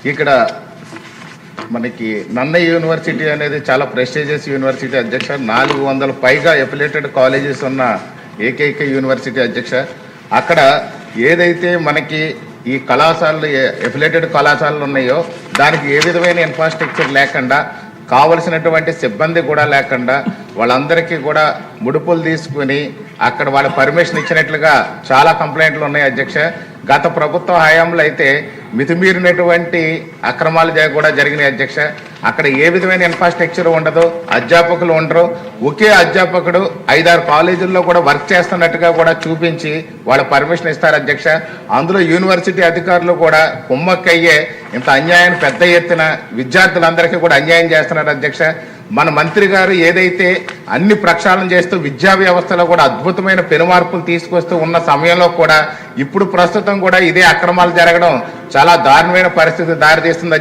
ఇక్కడ మనకి నన్నయ్య యూనివర్సిటీ అనేది చాలా ప్రెస్టీజియస్ యూనివర్సిటీ అధ్యక్ష. 400 పైగా ఎఫిలేటెడ్ కాలేజెస్ ఉన్న ఏకైక యూనివర్సిటీ అధ్యక్ష. అక్కడ ఏదైతే మనకి ఈ కళాశాలలు ఎఫిలేటెడ్ కళాశాలలు ఉన్నాయో దానికి ఏ విధమైన ఇన్ఫ్రాస్ట్రక్చర్ లేకుండా, కావలసినటువంటి సిబ్బంది కూడా లేకుండా వాళ్ళందరికీ కూడా ముడుపులు తీసుకుని అక్కడ వాళ్ళ పర్మిషన్ ఇచ్చినట్లుగా చాలా కంప్లైంట్లు ఉన్నాయి అధ్యక్ష. గత ప్రభుత్వ హయాంలో అయితే మితిమీరినటువంటి అక్రమాలు కూడా జరిగినాయి అధ్యక్ష. అక్కడ ఏ విధమైన ఇన్ఫ్రాస్ట్రక్చర్ ఉండదు, అధ్యాపకులు ఉండరు. ఒకే అధ్యాపకుడు 5-6 కాలేజీల్లో కూడా వర్క్ చేస్తున్నట్టుగా కూడా చూపించి వాళ్ళ పర్మిషన్ ఇస్తారు అధ్యక్ష. అందులో యూనివర్సిటీ అధికారులు కూడా కుమ్మక్కయ్యే ఇంత అన్యాయాన్ని పెద్ద ఎత్తున విద్యార్థులందరికీ కూడా అన్యాయం చేస్తున్నారు అధ్యక్ష. మన మంత్రి గారు ఏదైతే అన్ని ప్రక్షాళన చేస్తూ విద్యా వ్యవస్థలో కూడా అద్భుతమైన పెనుమార్పులు తీసుకొస్తూ ఉన్న సమయంలో కూడా ఇప్పుడు ప్రస్తుతం కూడా ఇదే అక్రమాలు జరగడం చాలా దారుణమైన పరిస్థితి దారితీస్తుంది.